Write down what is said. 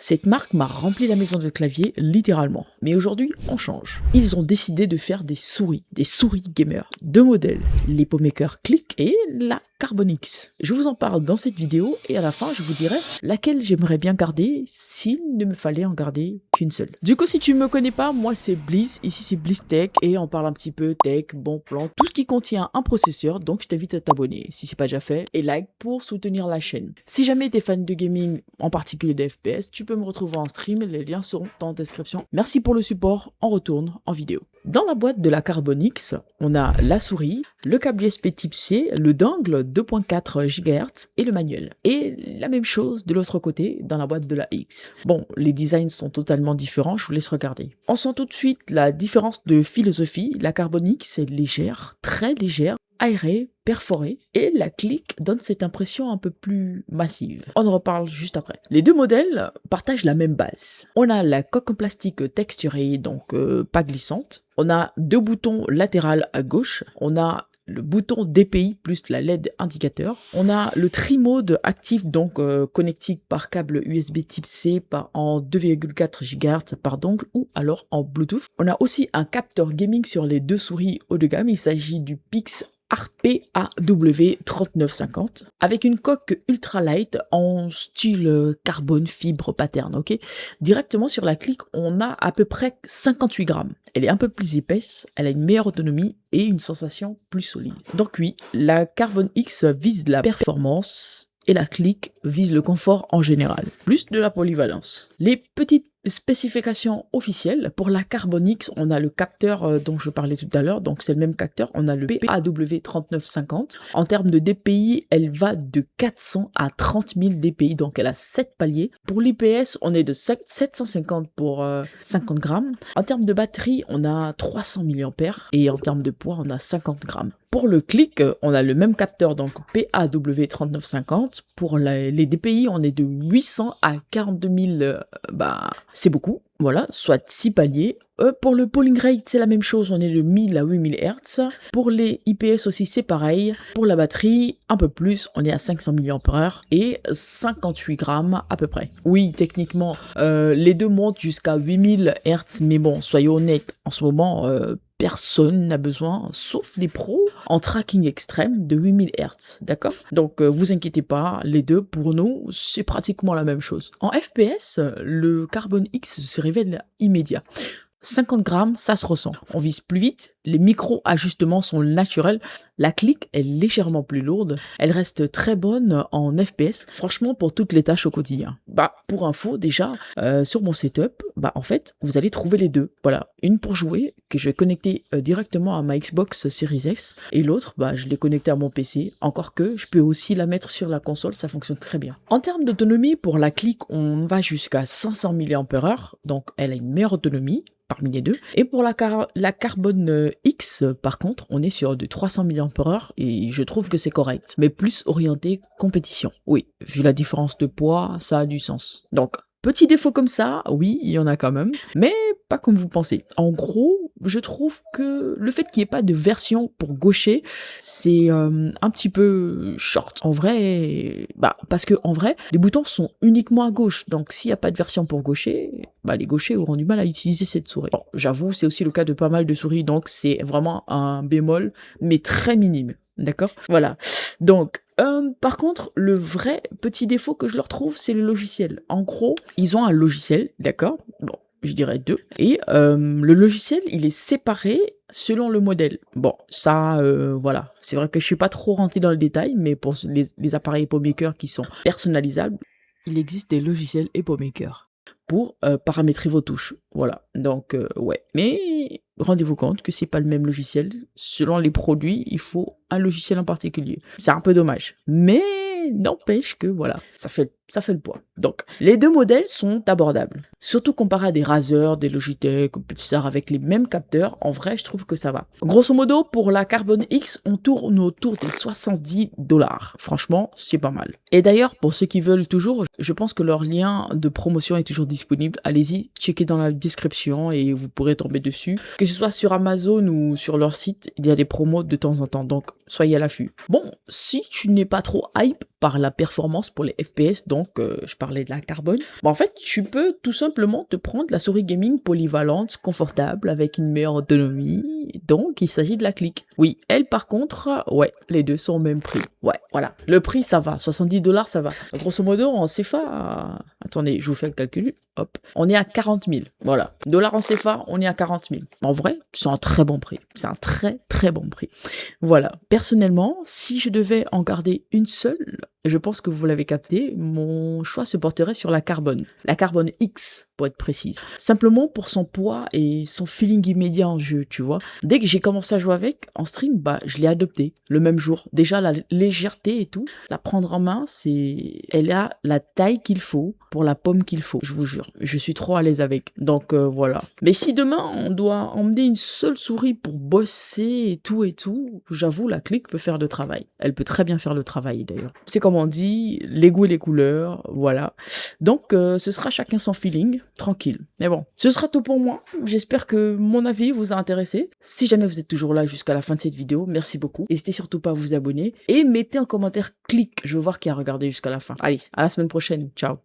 Cette marque m'a rempli la maison de clavier littéralement. Mais aujourd'hui, on change. Ils ont décidé de faire des souris gamers. Deux modèles, l'Epomaker Click et la Carbonix. Je vous en parle dans cette vidéo et à la fin, je vous dirai laquelle j'aimerais bien garder s'il ne me fallait en garder qu'une seule. Du coup, si tu ne me connais pas, moi c'est Bliss, ici c'est Bliss Tech et on parle un petit peu tech, bon plan, tout ce qui contient un processeur, donc je t'invite à t'abonner si c'est pas déjà fait et like pour soutenir la chaîne. Si jamais tu es fan de gaming, en particulier de FPS, tu peux me retrouver en stream, les liens seront en description. Merci pour le support, on retourne en vidéo. Dans la boîte de la Carbonix, on a la souris, le câble USB type C, le dongle 2.4 GHz et le manuel. Et la même chose de l'autre côté dans la boîte de la X. Bon, les designs sont totalement différents, je vous laisse regarder. On sent tout de suite la différence de philosophie. La Carbonix est légère, très légère, aérée, perforée, et la Click donne cette impression un peu plus massive. On en reparle juste après. Les deux modèles partagent la même base. On a la coque en plastique texturée, donc pas glissante. On a deux boutons latéraux à gauche. On a le bouton DPI plus la LED indicateur. On a le tri-mode actif, donc connectique par câble USB type C en 2,4 GHz par dongle ou alors en Bluetooth. On a aussi un capteur gaming sur les deux souris haut de gamme. Il s'agit du Pix PAW3950 avec une coque ultralight en style carbone fibre pattern, ok. Directement sur la Click, on a à peu près 58 grammes. Elle est un peu plus épaisse, elle a une meilleure autonomie et une sensation plus solide. Donc oui, la Carbonix vise la performance et la Click vise le confort en général, plus de la polyvalence. Les petites spécifications officielles, pour la Carbonix, on a le capteur dont je parlais tout à l'heure, donc c'est le même capteur, on a le PAW3950. En termes de DPI, elle va de 400 à 30 000 DPI, donc elle a 7 paliers. Pour l'IPS, on est de 750 pour 50 grammes. En termes de batterie, on a 300 mAh et en termes de poids, on a 50 grammes. Pour le Click, on a le même capteur, donc PAW3950. Pour les DPI, on est de 800 à 42 000, c'est beaucoup. Voilà, soit 6 paliers. Pour le polling rate, c'est la même chose, on est de 1000 à 8000 Hz. Pour les IPS aussi, c'est pareil. Pour la batterie, un peu plus, on est à 500 mAh et 58 grammes à peu près. Oui, techniquement, les deux montent jusqu'à 8000 Hz, mais bon, soyons honnêtes, en ce moment, personne n'a besoin, sauf les pros, en tracking extrême de 8000 Hz, d'accord? Donc, vous inquiétez pas, les deux, pour nous, c'est pratiquement la même chose. En FPS, le Carbonix se révèle immédiat. 50 grammes, ça se ressent. On vise plus vite, les micro-ajustements sont naturels, la Click est légèrement plus lourde, elle reste très bonne en FPS, franchement pour toutes les tâches au quotidien. Pour info déjà, sur mon setup, en fait, vous allez trouver les deux. Voilà, une pour jouer, que je vais connecter directement à ma Xbox Series S, et l'autre, je l'ai connecté à mon PC, encore que je peux aussi la mettre sur la console, ça fonctionne très bien. En termes d'autonomie, pour la Click, on va jusqu'à 500 mAh, donc elle a une meilleure autonomie parmi les deux. Et pour la Carbonix, par contre, on est sur de 300 mAh et je trouve que c'est correct, mais plus orienté compétition. Oui, vu la différence de poids, ça a du sens. Donc, petit défaut comme ça, oui, il y en a quand même, mais pas comme vous pensez. En gros, je trouve que le fait qu'il n'y ait pas de version pour gaucher, c'est un petit peu short. En vrai, parce que en vrai, les boutons sont uniquement à gauche. Donc, s'il n'y a pas de version pour gaucher, les gauchers auront du mal à utiliser cette souris. Bon, j'avoue, c'est aussi le cas de pas mal de souris, donc c'est vraiment un bémol, mais très minime. D'accord? Voilà. Donc, par contre, le vrai petit défaut que je leur trouve, c'est le logiciel. En gros, ils ont un logiciel, d'accord? Bon, je dirais deux. Et le logiciel, il est séparé selon le modèle. Bon, ça, voilà. C'est vrai que je suis pas trop rentré dans le détail, mais pour les appareils Epomaker qui sont personnalisables, il existe des logiciels Epomaker pour paramétrer vos touches. Voilà. Donc, ouais. Mais rendez-vous compte que c'est pas le même logiciel. Selon les produits, il faut un logiciel en particulier. C'est un peu dommage. Mais n'empêche que, voilà, ça fait le poids. Donc, les deux modèles sont abordables. Surtout comparé à des Razer, des Logitech, ou Pulsar avec les mêmes capteurs, en vrai, je trouve que ça va. Grosso modo, pour la Carbonix, on tourne autour des 70 $. Franchement, c'est pas mal. Et d'ailleurs, pour ceux qui veulent toujours, je pense que leur lien de promotion est toujours disponible. Allez-y, checkez dans la description et vous pourrez tomber dessus. Que ce soit sur Amazon ou sur leur site, il y a des promos de temps en temps, donc soyez à l'affût. Bon, si tu n'es pas trop hype par la performance pour les FPS, donc Donc, je parlais de la carbone. Bah, en fait, tu peux tout simplement te prendre la souris gaming polyvalente, confortable, avec une meilleure autonomie. Donc, il s'agit de la Click. Oui, elle, par contre, ouais, les deux sont au même prix. Ouais, voilà. Le prix, ça va. 70 $, ça va. Grosso modo, en CFA, attendez, je vous fais le calcul. Hop. On est à 40 000. Voilà. Dollars en CFA, on est à 40 000. En vrai, c'est un très bon prix. C'est un très, très bon prix. Voilà. Personnellement, si je devais en garder une seule, je pense que vous l'avez capté, mon choix se porterait sur la Carbone. La Carbone X, pour être précise. Simplement pour son poids et son feeling immédiat en jeu, tu vois. Dès que j'ai commencé à jouer avec, en stream, bah, je l'ai adopté le même jour. Déjà, la légèreté et tout, la prendre en main, elle a la taille qu'il faut pour la pomme qu'il faut, je vous jure. Je suis trop à l'aise avec. Donc, voilà. Mais si demain, on doit emmener une seule souris pour bosser et tout, j'avoue, la Click peut faire le travail. Elle peut très bien faire le travail, d'ailleurs. C'est comme on dit, les goûts et les couleurs, voilà. Donc, ce sera chacun son feeling, tranquille. Mais bon, ce sera tout pour moi. J'espère que mon avis vous a intéressé. Si jamais vous êtes toujours là jusqu'à la fin de cette vidéo, merci beaucoup. N'hésitez surtout pas à vous abonner et mettez en commentaire Click. Je veux voir qui a regardé jusqu'à la fin. Allez, à la semaine prochaine. Ciao.